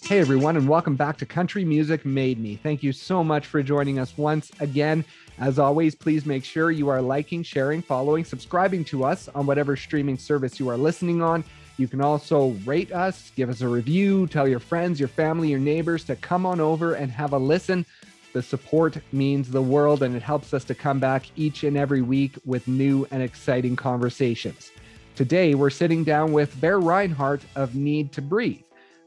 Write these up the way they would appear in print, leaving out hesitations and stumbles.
Hey everyone, and welcome back to Country Music Made Me. Thank you so much for joining us once again. As always, please make sure you are liking, sharing, following, subscribing to us on whatever streaming service you are listening on. You can also rate us, give us a review, tell your friends, your family, your neighbors to come on over and have a listen. The support means the world, and it helps us to come back each and every week with new and exciting conversations. Today, we're sitting down with Bear Rinehart of Need to Breathe.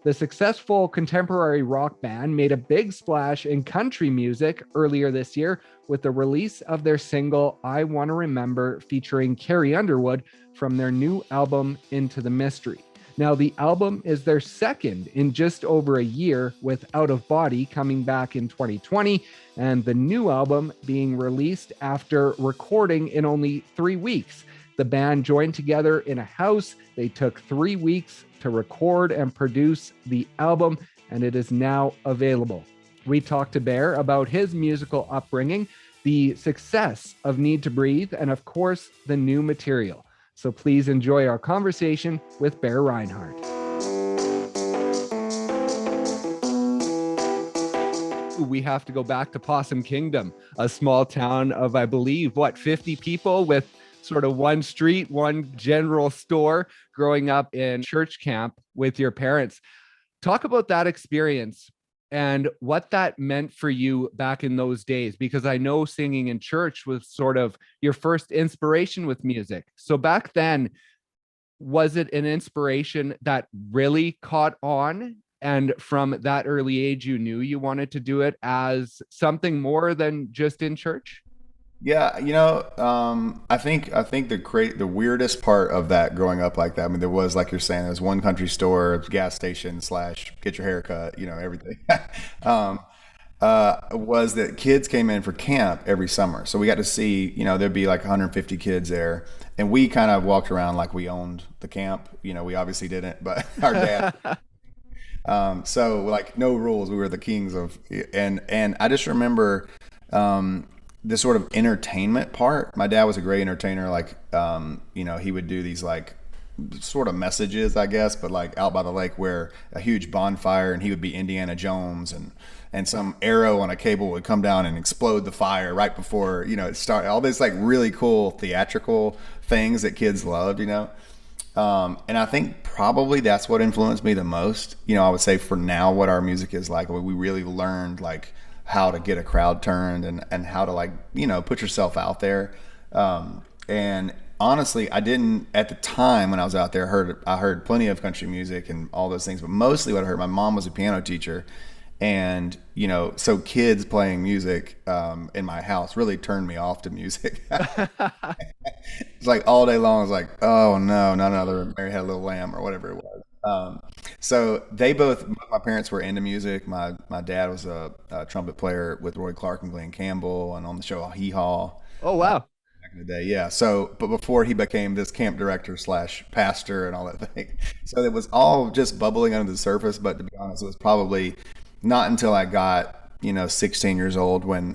The successful contemporary rock band made a big splash in country music earlier this year with the release of their single, I Want to Remember, featuring Carrie Underwood from their new album, Into the Mystery. Now, the album is their second in just over a year, with Out of Body coming back in 2020, and the new album being released after recording in only 3 weeks. The band joined together in a house. They took 3 weeks to record and produce the album, and it is now available. We talked to Bear about his musical upbringing, the success of Need to Breathe, and of course, the new material. So please enjoy our conversation with Bear Rinehart. We have to go back to Possum Kingdom, a small town of, I believe, 50 people with sort of one street, one general store, growing up in church camp with your parents. Talk about that experience and what that meant for you back in those days, because I know singing in church was sort of your first inspiration with music. So back then, was it an inspiration that really caught on? And from that early age, you knew you wanted to do it as something more than just in church? Yeah, I think the weirdest part of that growing up like that. I mean, there was, like you're saying, there's one country store, gas station slash get your hair cut, everything. um, was that kids came in for camp every summer, so we got to see, there'd be like 150 kids there, and we kind of walked around like we owned the camp. We obviously didn't, but our dad. So like no rules, we were the kings of, and I just remember. The sort of entertainment part. My dad was a great entertainer. Like, he would do these like sort of messages, I guess, but like out by the lake where a huge bonfire, and he would be Indiana Jones, and some arrow on a cable would come down and explode the fire right before, it started. All these like really cool theatrical things that kids loved. And I think probably that's what influenced me the most. I would say for now, what our music is like, we really learned like how to get a crowd turned, and how to like, put yourself out there. And honestly, I didn't at the time when I was out there, I heard plenty of country music and all those things, but mostly what I heard, my mom was a piano teacher. And, so kids playing music in my house really turned me off to music. It's like all day long, I was like, oh no, not another Mary Had a Little Lamb or whatever it was. So my parents were into music. My dad was a trumpet player with Roy Clark and Glenn Campbell, and on the show Hee Haw Oh, wow. back in the day. Yeah. So, but before he became this camp director slash pastor and all that thing, so it was all just bubbling under the surface. But to be honest, it was probably not until I got 16 years old when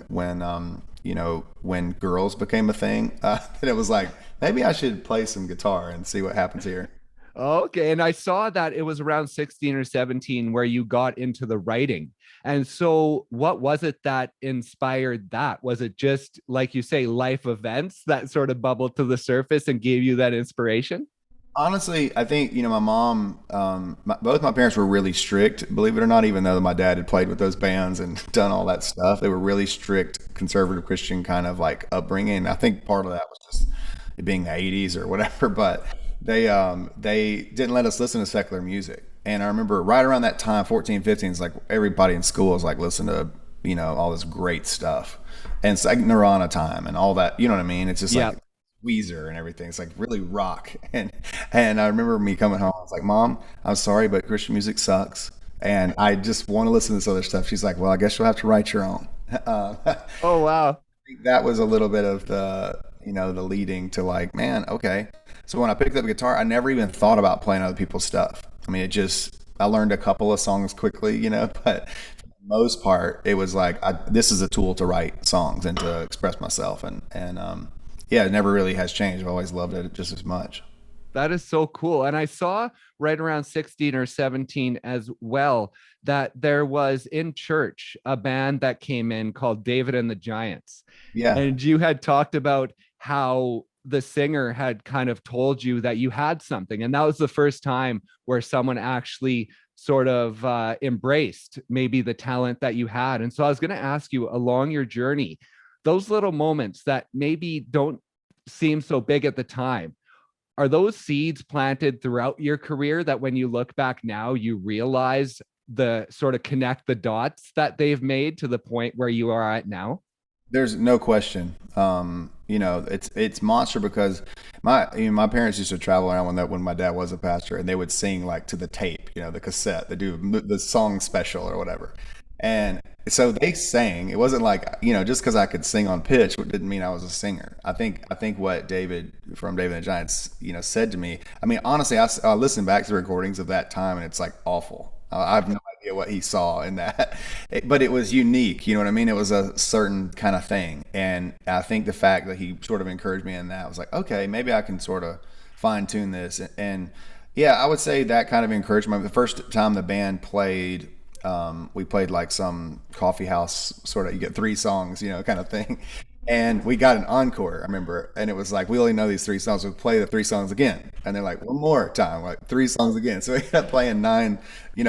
girls became a thing, that it was like, maybe I should play some guitar and see what happens here. Okay. And I saw that it was around 16 or 17 where you got into the writing. And so what was it that inspired that? Was it just, like you say, life events that sort of bubbled to the surface and gave you that inspiration? Honestly, I think, my mom, both my parents were really strict, believe it or not, even though my dad had played with those bands and done all that stuff. They were really strict, conservative Christian kind of like upbringing. I think part of that was just it being the 80s or whatever, but they didn't let us listen to secular music. And I remember right around that time, 14, 15, it's like everybody in school is like listening to, all this great stuff. And it's like Nirvana time and all that, you know what I mean? It's just Yeah. like Weezer and everything. It's like really rock. And I remember me coming home. I was like, Mom, I'm sorry, but Christian music sucks. And I just want to listen to this other stuff. She's like, well, I guess you'll have to write your own. I Oh, wow. think that was a little bit of the leading to like, man, okay. So when I picked up a guitar, I never even thought about playing other people's stuff. I mean, I learned a couple of songs quickly, but for the most part, it was like, this is a tool to write songs and to express myself. And yeah, it never really has changed. I've always loved it just as much. That is so cool. And I saw right around 16 or 17 as well that there was in church a band that came in called David and the Giants. Yeah. And you had talked about how the singer had kind of told you that you had something. And that was the first time where someone actually sort of embraced maybe the talent that you had. And so I was going to ask you along your journey, those little moments that maybe don't seem so big at the time, are those seeds planted throughout your career that when you look back now, you realize the sort of connect the dots that they've made to the point where you are at now? There's no question. It's monster because my parents used to travel around when my dad was a pastor, and they would sing like to the tape, the cassette, they do the song special or whatever, and so they sang. It wasn't like just because I could sing on pitch didn't mean I was a singer. I think what David from David and the Giants said to me. I mean, honestly, I listened back to the recordings of that time, and it's like awful. I have no idea what he saw in that, but it was unique. You know what I mean? It was a certain kind of thing, and I think the fact that he sort of encouraged me in that was like, okay, maybe I can sort of fine tune this. And yeah, I would say that kind of encouragement. The first time the band played, we played like some coffee house sort of, you get three songs, kind of thing. And we got an encore, I remember, and it was like, we only know these three songs. We play the three songs again, and they're like, one more time, like three songs again. So we kept playing nine,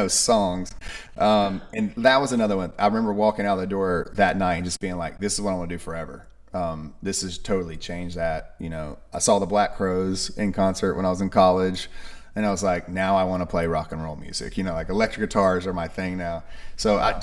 songs, and that was another one. I remember walking out the door that night and just being like, this is what I want to do forever. This has totally changed that. I saw the Black Crowes in concert when I was in college, and I was like, now I want to play rock and roll music. Like electric guitars are my thing now. So I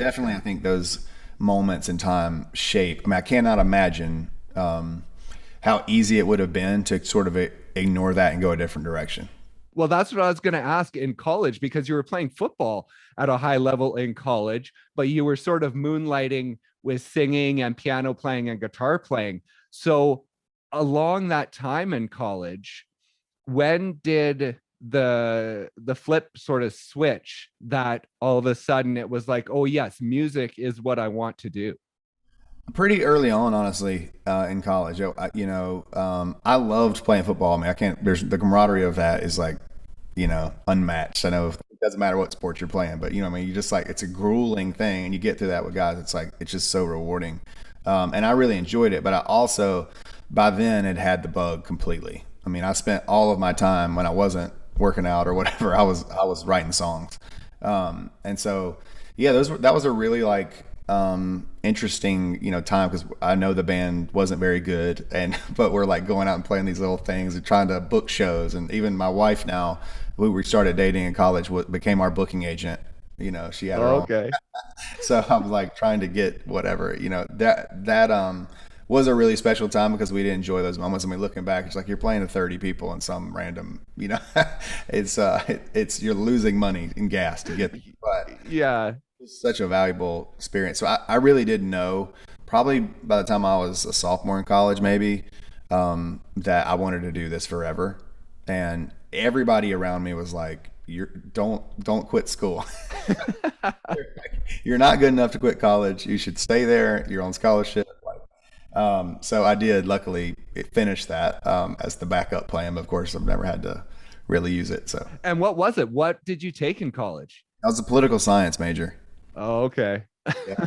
think those moments in time shape. I mean, I cannot imagine how easy it would have been to sort of ignore that and go a different direction. Well, that's what I was going to ask in college, because you were playing football at a high level in college, but you were sort of moonlighting with singing and piano playing and guitar playing. So along that time in college, when did the flip sort of switch that all of a sudden it was like, oh yes, music is what I want to do? Pretty early on, honestly, in college. I loved playing football. I mean, I can't. There's the camaraderie of that is like, unmatched. I know it doesn't matter what sport you're playing, but I mean, you just like it's a grueling thing, and you get through that with guys. It's like it's just so rewarding, and I really enjoyed it. But I also, by then, had the bug completely. I mean, I spent all of my time when I wasn't working out or whatever. I was writing songs, and so yeah, that was a really like interesting time, because I know the band wasn't very good, and but we're like going out and playing these little things and trying to book shows. And even my wife now, we started dating in college, became our booking agent. She had her own. Okay. So I was like trying to get whatever. That was a really special time because we did enjoy those moments. I mean, looking back, it's like you're playing to 30 people in some random, it's you're losing money in gas to get, but Yeah. it's such a valuable experience. So I really didn't know, probably by the time I was a sophomore in college, maybe, that I wanted to do this forever. And everybody around me was like, don't quit school. You're not good enough to quit college. You should stay there. You're on scholarship. So I did, luckily, finish that as the backup plan. But of course, I've never had to really use it. So And what was it? What did you take in college? I was a political science major. Oh, okay. Yeah.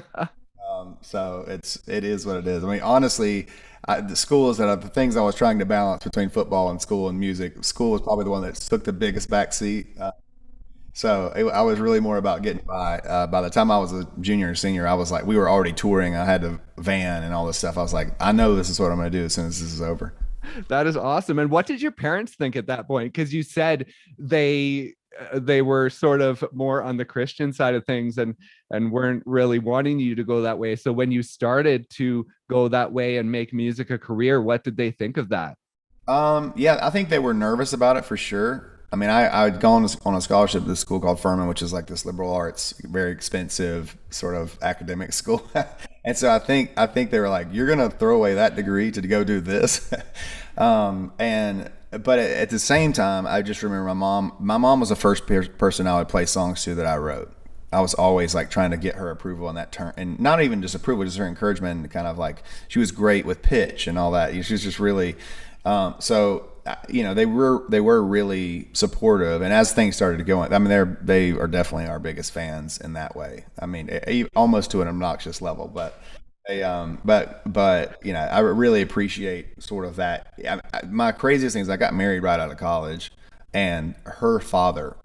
So it is what it is. I mean, honestly, the schools the things I was trying to balance between football and school and music. School was probably the one that took the biggest backseat. I was really more about getting by. By the time I was a junior and senior, I was like, we were already touring. I had a van and all this stuff. I was like, I know this is what I'm going to do as soon as this is over. That is awesome. And what did your parents think at that point? Because you said they were sort of more on the Christian side of things and weren't really wanting you to go that way. So when you started to go that way and make music a career, what did they think of that? Yeah, I think they were nervous about it for sure. I mean, I'd gone on a scholarship to this school called Furman, which is like this liberal arts, very expensive sort of academic school. And so I think they were like, you're gonna throw away that degree to go do this. But at the same time, I just remember my mom. My mom was the first person I would play songs to that I wrote. I was always like trying to get her approval on that turn, and not even just approval, just her encouragement. And kind of like she was great with pitch and all that. She was just really. So they were really supportive, and as things started to go on, I mean, they are definitely our biggest fans in that way. I mean, almost to an obnoxious level, but but I really appreciate sort of that. My craziest thing is I got married right out of college, and her father.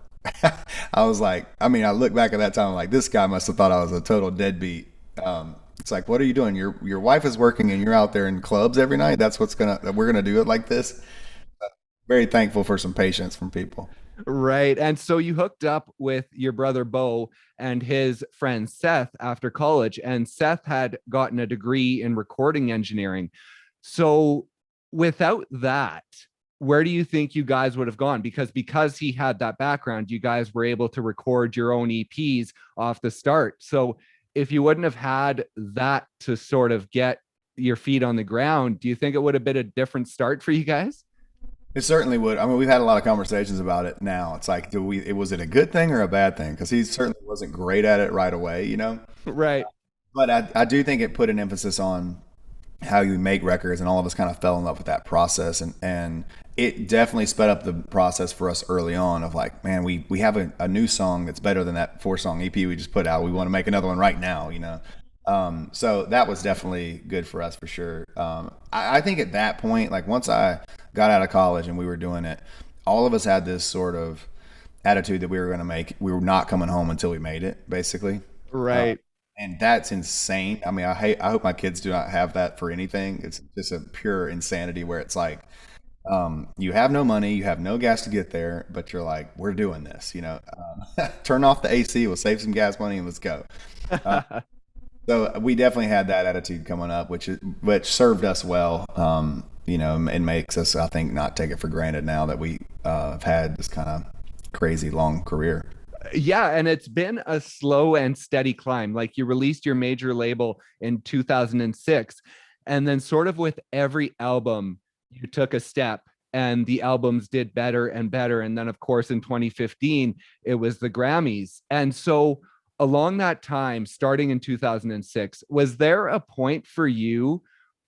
I was like, I mean, I look back at that time, I'm like, this guy must have thought I was a total deadbeat. It's like, what are you doing? Your wife is working, and you're out there in clubs every night. That's we're gonna do it like this. Very thankful for some patience from people. Right. And so you hooked up with your brother Bo and his friend Seth after college, and Seth had gotten a degree in recording engineering. So without that, where do you think you guys would have gone? Because he had that background, you guys were able to record your own EPs off the start. So if you wouldn't have had that to sort of get your feet on the ground, do you think it would have been a different start for you guys? It certainly would. I mean, we've had a lot of conversations about it now. It's like, was it a good thing or a bad thing? Because he certainly wasn't great at it right away, you know? Right. But I do think it put an emphasis on how you make records, and all of us kind of fell in love with that process. And it definitely sped up the process for us early on of like, man, we have a new song that's better than that 4 song EP we just put out. We want to make another one right now, you know? So that was definitely good for us for sure. I think at that point, like once I got out of college and we were doing it, all of us had this sort of attitude that we were not coming home until we made it, basically. Uh, Right. and that's insane. I mean, I hope my kids do not have that for anything. It's just a pure insanity where it's like, you have no money, you have no gas to get there, but you're like, we're doing this, you know, turn off the AC, we'll save some gas money and let's go. Uh, so we definitely had that attitude coming up, which served us well, and makes us, I think, not take it for granted now that we have had this kind of crazy long career. Yeah, and it's been a slow and steady climb. Like you released your major label in 2006, and then sort of with every album, you took a step and the albums did better and better. And then, of course, in 2015, it was the Grammys. And so, along that time, starting in 2006, was there a point for you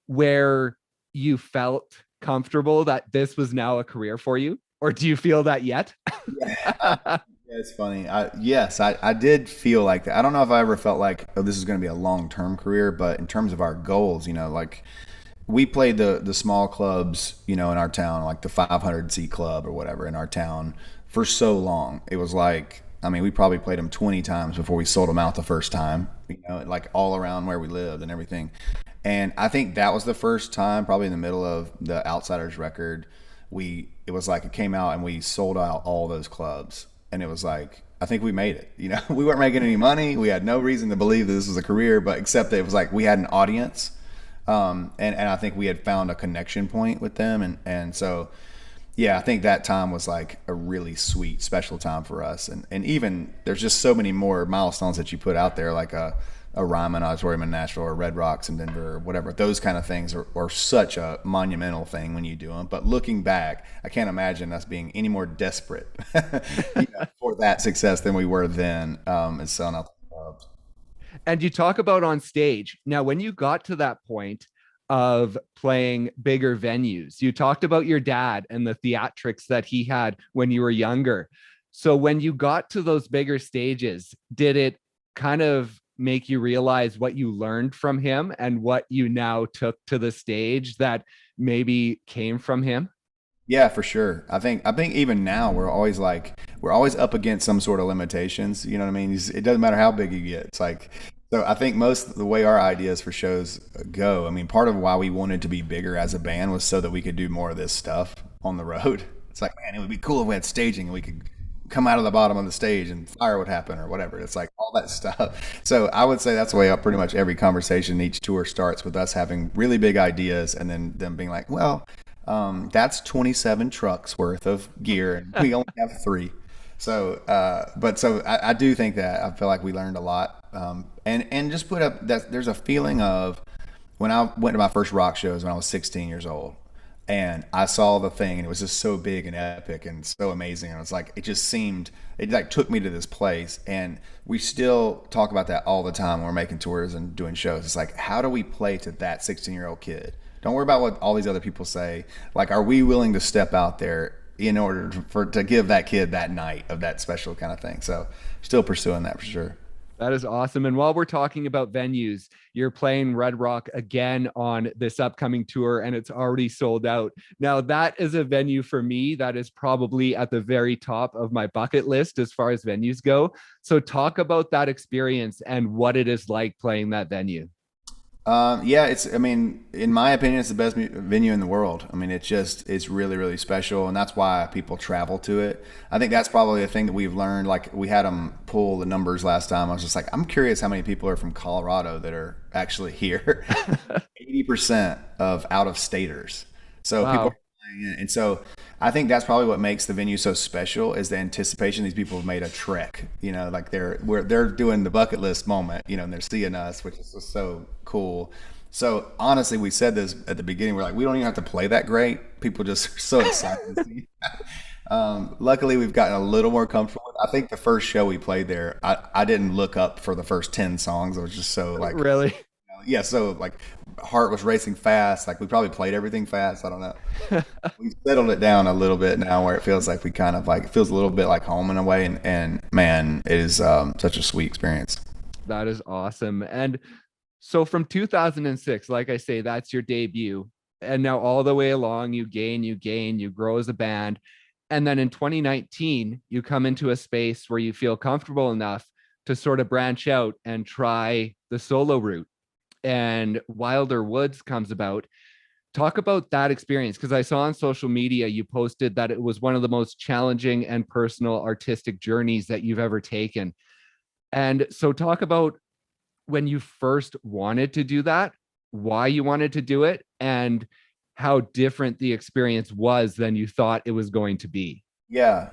where you felt comfortable that this was now a career for you? Or do you feel that yet? Yeah. Yeah, it's funny. Yes, I did feel like that. I don't know if I ever felt like, oh, this is going to be a long-term career, but in terms of our goals, like we played the small clubs, in our town, like the 500 seat club or whatever in our town for so long. It was like, I mean, we probably played them 20 times before we sold them out the first time, like all around where we lived and everything. And I think that was the first time, probably in the middle of the Outsiders record, it was like it came out and we sold out all those clubs. And it was like, I think we made it. We weren't making any money. We had no reason to believe that this was a career, but except that it was like we had an audience. And I think we had found a connection point with them. And so, yeah, I think that time was like a really sweet, special time for us. And even there's just so many more milestones that you put out there, like a Ryman Auditorium in Nashville or Red Rocks in Denver or whatever. Those kind of things are such a monumental thing when you do them. But looking back, I can't imagine us being any more desperate for that success than we were then, and selling out the clubs. And you talk about on stage. Now, when you got to that point of playing bigger venues, you talked about your dad and the theatrics that he had when you were younger. So when you got to those bigger stages, did it kind of make you realize what you learned from him and what you now took to the stage that maybe came from him? Yeah, for sure. I think even now we're always up against some sort of limitations. You know what I mean? It doesn't matter how big you get. It's like, so I think most of the way our ideas for shows go. I mean, part of why we wanted to be bigger as a band was so that we could do more of this stuff on the road. It's like, man, it would be cool if we had staging and we could come out of the bottom of the stage and fire would happen or whatever. It's like all that stuff. So I would say that's the way up pretty much every conversation, each tour starts with us having really big ideas and then them being like, well, that's 27 trucks worth of gear and we only have 3. So, I do think that I feel like we learned a lot. And just put up that there's a feeling of when I went to my first rock shows when I was 16 years old and I saw the thing and it was just so big and epic and so amazing. And it was like, it like took me to this place, and we still talk about that all the time when we're making tours and doing shows. It's like, how do we play to that 16-year-old kid? Don't worry about what all these other people say. Like, are we willing to step out there in order to give that kid that night of that special kind of thing? So still pursuing that for sure. That is awesome. And while we're talking about venues, you're playing Red Rock again on this upcoming tour, and it's already sold out. Now, that is a venue for me that is probably at the very top of my bucket list as far as venues go. So, talk about that experience and what it is like playing that venue. Yeah, I mean, in my opinion, it's the best venue in the world. I mean, it's really, really special. And that's why people travel to it. I think that's probably a thing that we've learned. Like, we had them pull the numbers last time. I was just like, I'm curious how many people are from Colorado that are actually here. 80% of out of staters. So people are Wow. flying in. And so I think that's probably what makes the venue so special is the anticipation. These people have made a trek, like they're doing the bucket list moment, and they're seeing us, which is just so cool. So honestly, we said this at the beginning. We're like, we don't even have to play that great. People just are so excited to see. Luckily, we've gotten a little more comfortable. I think the first show we played there, I didn't look up for the first 10 songs. I was just so like, Really? yeah, so like heart was racing fast. Like we probably played everything fast. I don't know. We've settled it down a little bit now where it feels like we kind of like, it feels a little bit like home in a way. And man, it is such a sweet experience. That is awesome. And so from 2006, like I say, that's your debut. And now all the way along, you grow as a band. And then in 2019, you come into a space where you feel comfortable enough to sort of branch out and try the solo route. And Wilder Woods comes about. Talk about that experience, because I saw on social media you posted that it was one of the most challenging and personal artistic journeys that you've ever taken. And so talk about when you first wanted to do that, why you wanted to do it, and how different the experience was than you thought it was going to be. Yeah.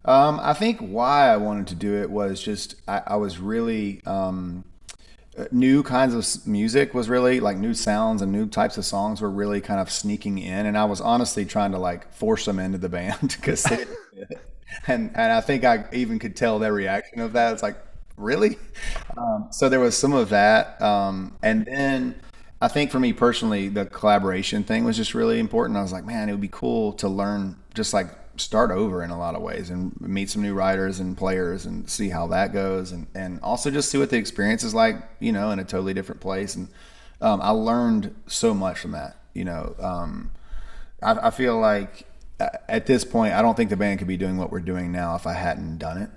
I think why I wanted to do it was just I was really new kinds of music was really like new sounds and new types of songs were really kind of sneaking in, and I was honestly trying to like force them into the band because they didn't fit. And I think I even could tell their reaction of that. It's like, really? So there was some of that, and then I think for me personally, the collaboration thing was just really important. I was like, man, it would be cool to learn, just like start over in a lot of ways and meet some new writers and players and see how that goes. And also just see what the experience is like, in a totally different place. And I learned so much from that. I feel like at this point, I don't think the band could be doing what we're doing now if I hadn't done it.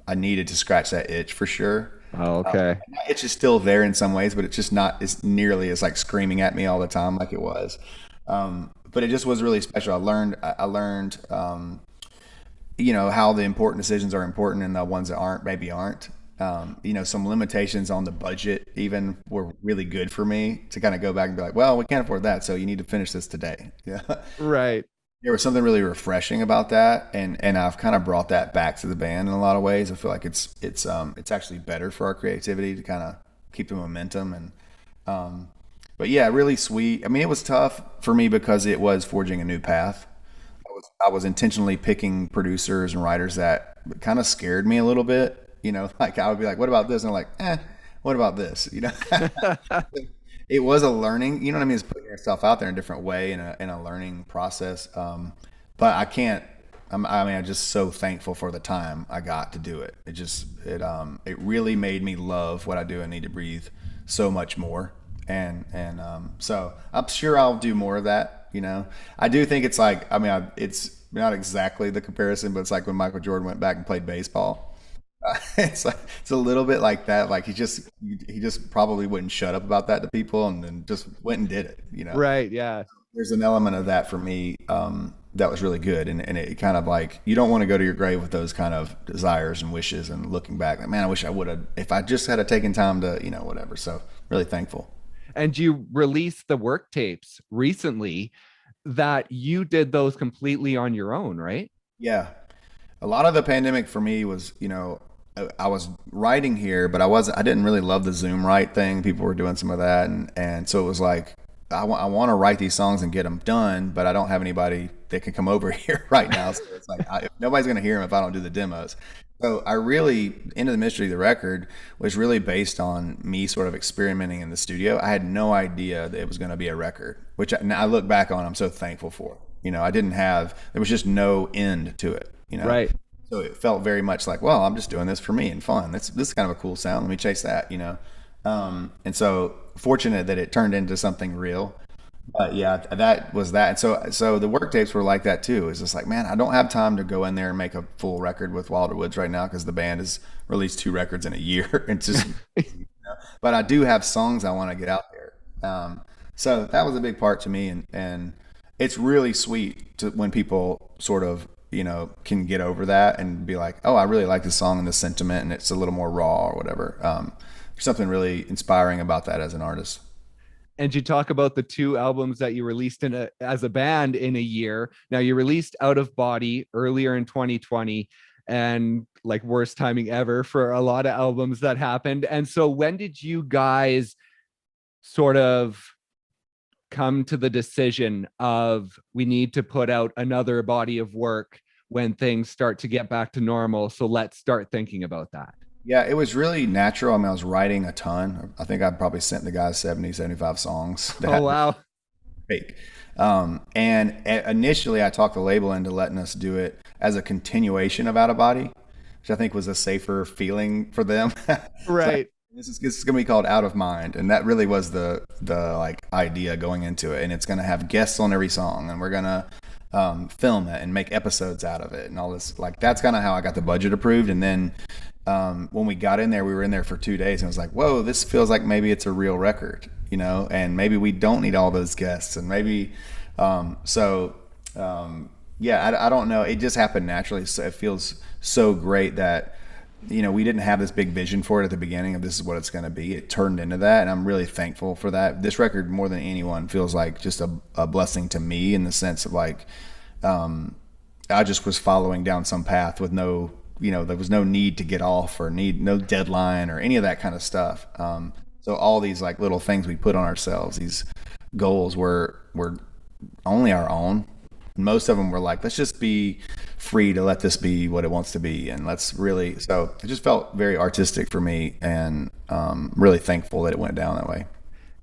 I needed to scratch that itch for sure. Oh, okay. Itch is still there in some ways, but it's just not as nearly as like screaming at me all the time like it was. But it just was really special. I learned, how the important decisions are important and the ones that aren't maybe aren't. Some limitations on the budget even were really good for me to kind of go back and be like, well, we can't afford that, so you need to finish this today. Yeah. Right. There was something really refreshing about that, and I've kind of brought that back to the band in a lot of ways. I feel like it's actually better for our creativity to kind of keep the momentum. And but yeah, really sweet. I mean, it was tough for me because it was forging a new path. I was intentionally picking producers and writers that kind of scared me a little bit. Like I would be like, what about this? And I'm like, what about this? It was a learning, you know what I mean? It's putting yourself out there in a different way in a learning process. But I can't, I'm just so thankful for the time I got to do it. It really made me love what I do and Need to Breathe so much more. So I'm sure I'll do more of that. I do think it's like, it's not exactly the comparison, but it's like when Michael Jordan went back and played baseball. It's a little bit like that. Like he just probably wouldn't shut up about that to people, and then just went and did it. Right. Yeah. There's an element of that for me that was really good, and it kind of like you don't want to go to your grave with those kind of desires and wishes, and looking back, like, man, I wish I would have if I just had taken time to whatever. So really thankful. And you released the work tapes recently that you did those completely on your own, right? Yeah, a lot of the pandemic for me was I was writing here, but I didn't really love the Zoom write thing. People were doing some of that, and so it was like I want to write these songs and get them done, but I don't have anybody that can come over here right now. So it's like if nobody's gonna hear them if I don't do the demos. So I really, Into the Mystery of the Record was really based on me sort of experimenting in the studio. I had no idea that it was going to be a record, which now I look back on, I'm so thankful for. I didn't have, there was just no end to it. Right. So it felt very much like, well, I'm just doing this for me and fun. This is kind of a cool sound. Let me chase that. And so fortunate that it turned into something real. But yeah, that was that. And so the work tapes were like that too. It's just like, man, I don't have time to go in there and make a full record with Wilder Woods right now because the band has released 2 records in a year. It's just, but I do have songs I want to get out there. So that was a big part to me, and it's really sweet to when people sort of can get over that and be like, oh, I really like this song and this sentiment, and it's a little more raw or whatever. There's something really inspiring about that as an artist. And you talk about the 2 albums that you released as a band in a year. Now you released Out of Body earlier in 2020, and like worst timing ever for a lot of albums that happened. And so when did you guys sort of come to the decision of we need to put out another body of work when things start to get back to normal? So let's start thinking about that. Yeah, it was really natural. I mean, I was writing a ton. I think I probably sent the guys 70, 75 songs that Oh, had to wow. fake. And initially, I talked the label into letting us do it as a continuation of Out of Body, which I think was a safer feeling for them. It's like, Right. this is going to be called Out of Mind, and that really was the like idea going into it. And it's going to have guests on every song, and we're going to film it and make episodes out of it, and all this. Like that's kind of how I got the budget approved, and then when we got in there, we were in there for 2 days, and I was like, whoa, this feels like maybe it's a real record, and maybe we don't need all those guests, and maybe, so, yeah, I don't know. It just happened naturally. So it feels so great that, we didn't have this big vision for it at the beginning of this is what it's going to be. It turned into that, and I'm really thankful for that. This record, more than anyone, feels like just a blessing to me in the sense of like, I just was following down some path with there was no need to get off or need no deadline or any of that kind of stuff. So all these like little things we put on ourselves, these goals were only our own. Most of them were like, let's just be free to let this be what it wants to be, and let's really. So it just felt very artistic for me, and really thankful that it went down that way.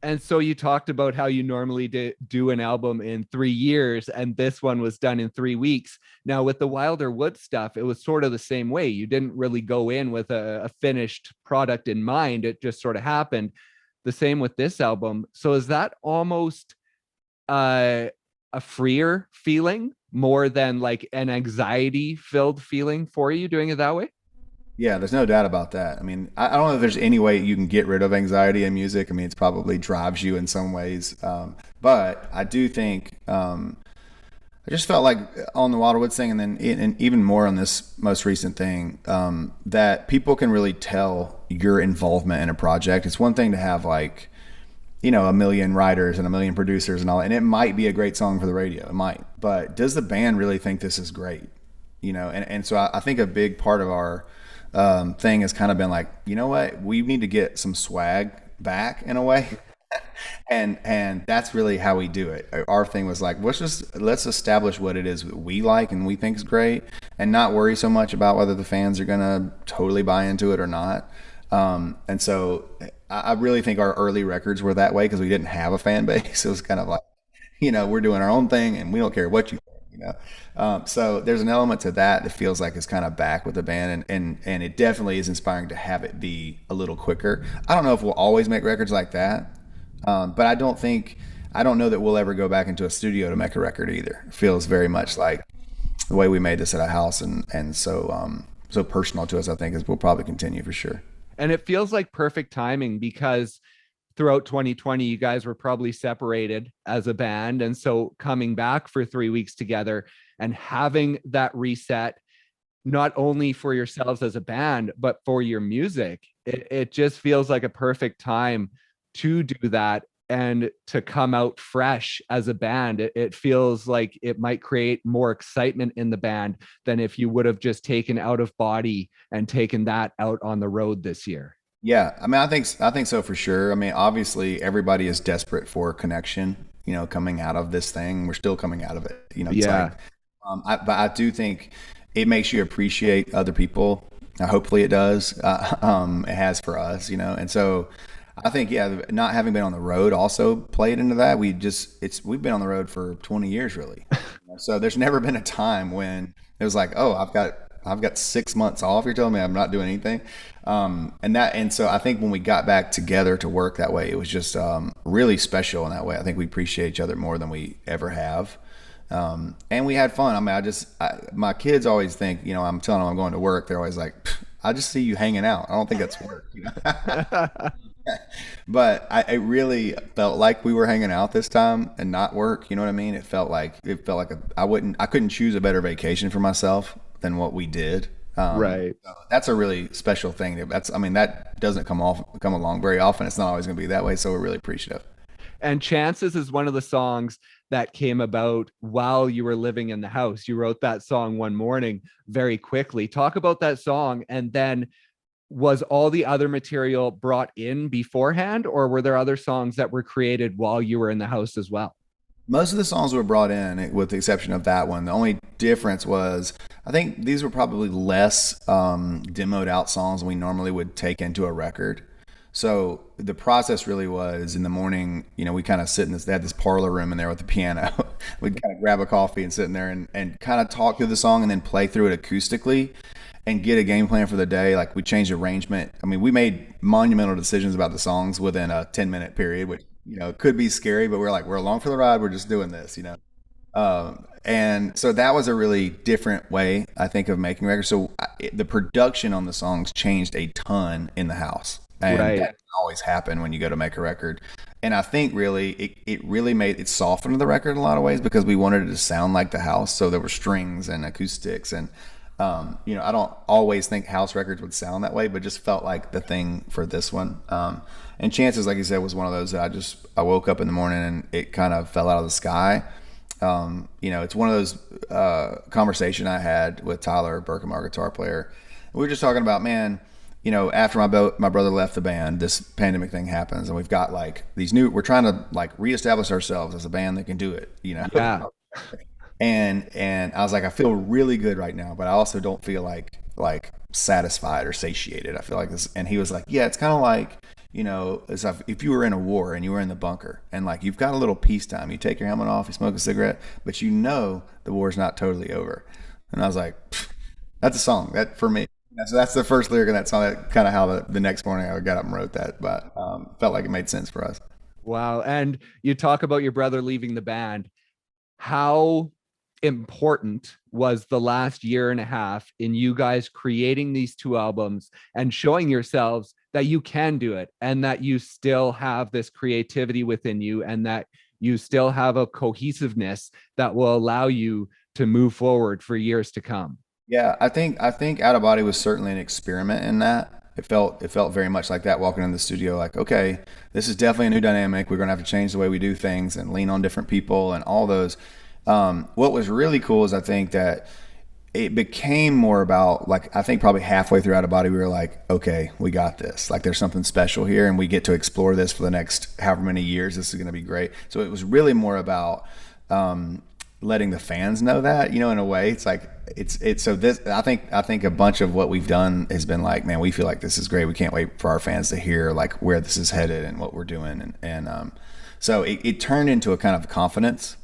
And so you talked about how you normally do an album in 3 years, and this one was done in 3 weeks. Now, with the Wilder Wood stuff, it was sort of the same way. You didn't really go in with a finished product in mind. It just sort of happened. The same with this album. So is that almost a freer feeling more than like an anxiety filled feeling for you doing it that way? Yeah, there's no doubt about that. I mean, I don't know if there's any way you can get rid of anxiety in music. I mean, it's probably drives you in some ways. But I do think I just felt like on the Wildwood thing, and then and even more on this most recent thing, that people can really tell your involvement in a project. It's one thing to have like, a million writers and a million producers and all, and it might be a great song for the radio. It might, but does the band really think this is great? And so I think a big part of our thing has kind of been like, you know what, we need to get some swag back in a way. And that's really how we do it. Our thing was like, let's establish what it is we like and we think is great, and not worry so much about whether the fans are gonna totally buy into it or not. And so I really think our early records were that way because we didn't have a fan base. It was kind of like, we're doing our own thing and we don't care what you think. So there's an element to that that feels like it's kind of back with the band, and it definitely is inspiring to have it be a little quicker. I don't know if we'll always make records like that, but I don't know that we'll ever go back into a studio to make a record either. It feels very much like the way we made this at a house, and so personal to us. I think is we'll probably continue for sure. And it feels like perfect timing because throughout 2020, you guys were probably separated as a band. And so coming back for 3 weeks together and having that reset, not only for yourselves as a band, but for your music, it just feels like a perfect time to do that and to come out fresh as a band. It feels like it might create more excitement in the band than if you would have just taken Out of Body and taken that out on the road this year. Yeah, I mean, I think so for sure. I mean, obviously, everybody is desperate for connection. Coming out of this thing, we're still coming out of it. It's Yeah. like, but I do think it makes you appreciate other people Hopefully it does. It has for us, and so I think, yeah, not having been on the road also played into that. We've been on the road for 20 years, really. So there's never been a time when it was like, oh, I've got 6 months off. You're telling me I'm not doing anything, and so I think when we got back together to work that way, it was just really special in that way. I think we appreciate each other more than we ever have. And we had fun. I mean, my kids always think, I'm telling them I'm going to work. They're always like, I just see you hanging out. I don't think that's work. But it really felt like we were hanging out this time and not work. You know what I mean? It felt like I couldn't choose a better vacation for myself than what we did. Right. So that's a really special thing. I mean, that doesn't come along very often. It's not always going to be that way. So we're really appreciative. And Chances is one of the songs that came about while you were living in the house. You wrote that song one morning very quickly. Talk about that song. And then was all the other material brought in beforehand, or were there other songs that were created while you were in the house as well? Most of the songs were brought in, with the exception of that one. The only difference was, I think these were probably less demoed out songs than we normally would take into a record. So the process really was, in the morning, we kind of sit in this, they had this parlor room in there with the piano. We'd kind of grab a coffee and sit in there and kind of talk through the song and then play through it acoustically and get a game plan for the day. Like, we changed arrangement. I mean, we made monumental decisions about the songs within a 10-minute period, which, could be scary, but we're like, we're along for the ride. We're just doing this. And so that was a really different way, I think, of making records. So the production on the songs changed a ton in the house. And Right. that can always happen when you go to make a record. And I think really it really made it softened the record in a lot of ways, because we wanted it to sound like the house. So there were strings and acoustics, and I don't always think house records would sound that way, but just felt like the thing for this one. And Chances, like you said, was one of those that I woke up in the morning and it kind of fell out of the sky. It's one of those conversation I had with Tyler Burkham, our guitar player. We were just talking about, man, after my brother left the band, this pandemic thing happens, and we've got like we're trying to like reestablish ourselves as a band that can do it. Yeah. And I was like, I feel really good right now, but I also don't feel like satisfied or satiated. I feel like this. And he was like, yeah, it's kind of like, as if you were in a war and you were in the bunker, and like you've got a little peacetime. You take your helmet off, you smoke a cigarette, but the war's not totally over. And I was like, that's a song that for me. So that's the first lyric in that song. That kind of how the next morning I got up and wrote that, but felt like it made sense for us. Wow. And you talk about your brother leaving the band. How important was the last year and a half in you guys creating these two albums and showing yourselves that you can do it, and that you still have this creativity within you, and that you still have a cohesiveness that will allow you to move forward for years to come? Yeah, I think Out of Body was certainly an experiment in that. It felt very much like that, walking in the studio, like, okay, this is definitely a new dynamic. We're gonna have to change the way we do things and lean on different people and all those. What was really cool is, I think that it became more about, like, I think probably halfway through Out of Body, we were like, okay, we got this. Like, there's something special here, and we get to explore this for the next however many years. This is going to be great. So it was really more about letting the fans know that, in a way. It's like it's so this. I think a bunch of what we've done has been like, man, we feel like this is great. We can't wait for our fans to hear like where this is headed and what we're doing, and so it turned into a kind of confidence,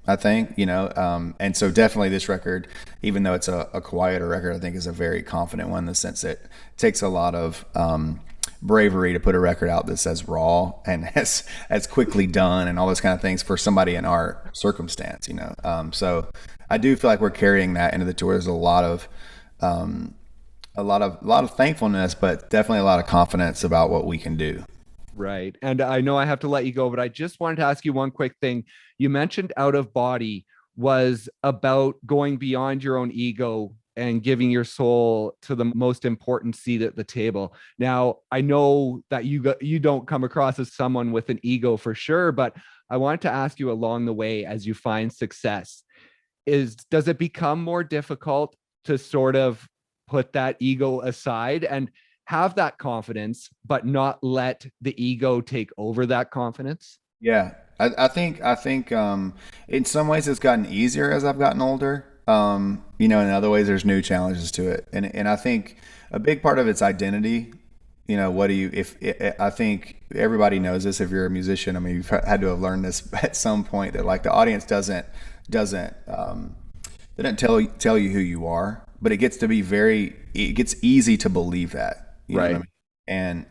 I think, and so definitely this record, even though it's a quieter record, I think is a very confident one, in the sense that it takes a lot of bravery to put a record out that's as raw and as quickly done and all those kind of things for somebody in our circumstance. So I do feel like we're carrying that into the tour. There's a lot of thankfulness, but definitely a lot of confidence about what we can do. Right. And I know I have to let you go, but I just wanted to ask you one quick thing. You mentioned Out of Body was about going beyond your own ego and giving your soul to the most important seat at the table. Now, I know that you don't come across as someone with an ego for sure, but I wanted to ask you, along the way, as you find success, does it become more difficult to sort of put that ego aside and have that confidence, but not let the ego take over that confidence? Yeah, I think in some ways it's gotten easier as I've gotten older. In other ways, there's new challenges to it. And I think a big part of it's identity. What do you, I think everybody knows this if you're a musician. I mean, you've had to have learned this at some point that like the audience doesn't they don't tell you who you are, but it gets easy to believe that. You know what I mean? And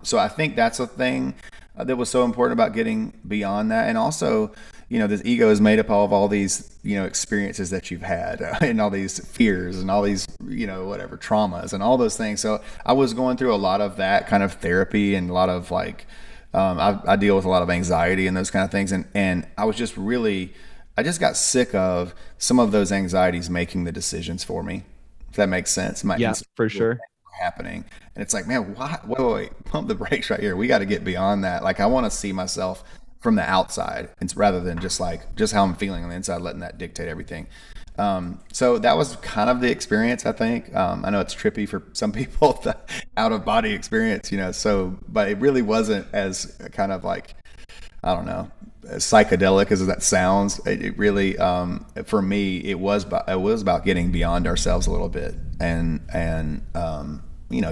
so I think that's a thing that was so important about getting beyond that. And also, this ego is made up of all these, experiences that you've had and all these fears and all these, whatever traumas and all those things. So I was going through a lot of that kind of therapy and a lot of like, I deal with a lot of anxiety and those kind of things. And I was just I just got sick of some of those anxieties making the decisions for me. If that makes sense. Yeah, for sure. Happening. And it's like, man, wait, pump the brakes right here. We got to get beyond that. Like, I want to see myself from the outside, rather than just how I'm feeling on the inside, letting that dictate everything. So that was kind of the experience, I think. I know it's trippy for some people, the out of body experience, but it really wasn't as kind of like, I don't know, as psychedelic as that sounds. It really, for me, it was about getting beyond ourselves a little bit and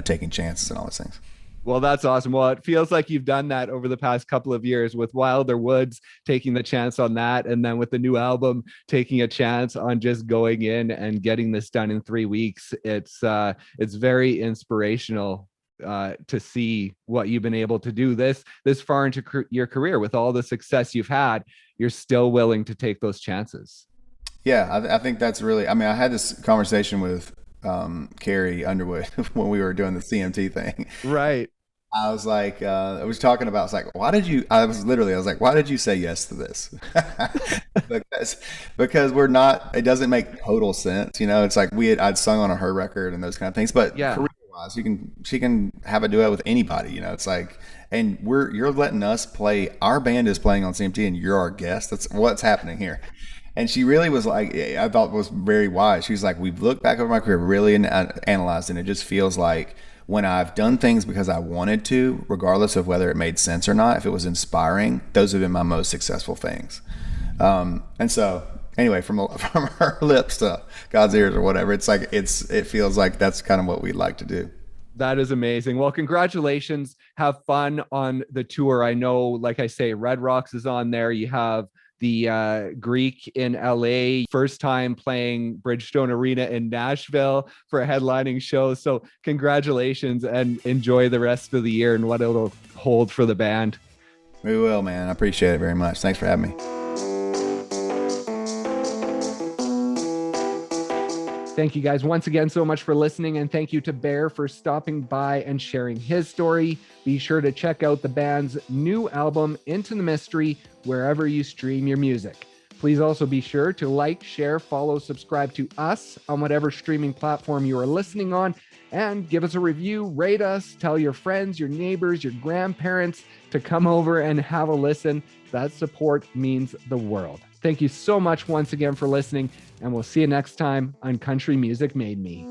taking chances and all those things. Well, that's awesome. Well, it feels like you've done that over the past couple of years with Wilder Woods, taking the chance on that. And then with the new album, taking a chance on just going in and getting this done in 3 weeks. It's very inspirational to see what you've been able to do this far into your career. With all the success you've had, you're still willing to take those chances. Yeah, I think that's really, I mean, I had this conversation with Carrie Underwood when we were doing the CMT thing. Right. I was like, I was talking about, it's like, why did you say yes to this? because we're not, it doesn't make total sense. It's like I'd sung on her record and those kind of things, but yeah, career wise, she can have a duet with anybody, it's like, and you're letting us play, our band is playing on CMT and you're our guest. That's what's happening here. And she really was like, I thought was very wise. She was like, we've looked back over my career, really analyzed, and it just feels like when I've done things because I wanted to, regardless of whether it made sense or not, if it was inspiring, those have been my most successful things. And so anyway, from her lips to God's ears or whatever, it's like, it feels like that's kind of what we'd like to do. That is amazing. Well, congratulations. Have fun on the tour. I know, like I say, Red Rocks is on there. You have the Greek in LA, first time playing Bridgestone Arena in Nashville for a headlining show. So congratulations and enjoy the rest of the year and what it'll hold for the band. We will, man. I appreciate it very much. Thanks for having me. Thank you guys once again so much for listening, and thank you to Bear for stopping by and sharing his story. Be sure to check out the band's new album, Into the Mystery, wherever you stream your music. Please also be sure to like, share, follow, subscribe to us on whatever streaming platform you are listening on, and give us a review, rate us, tell your friends, your neighbors, your grandparents to come over and have a listen. That support means the world. Thank you so much once again for listening, and we'll see you next time on Country Music Made Me.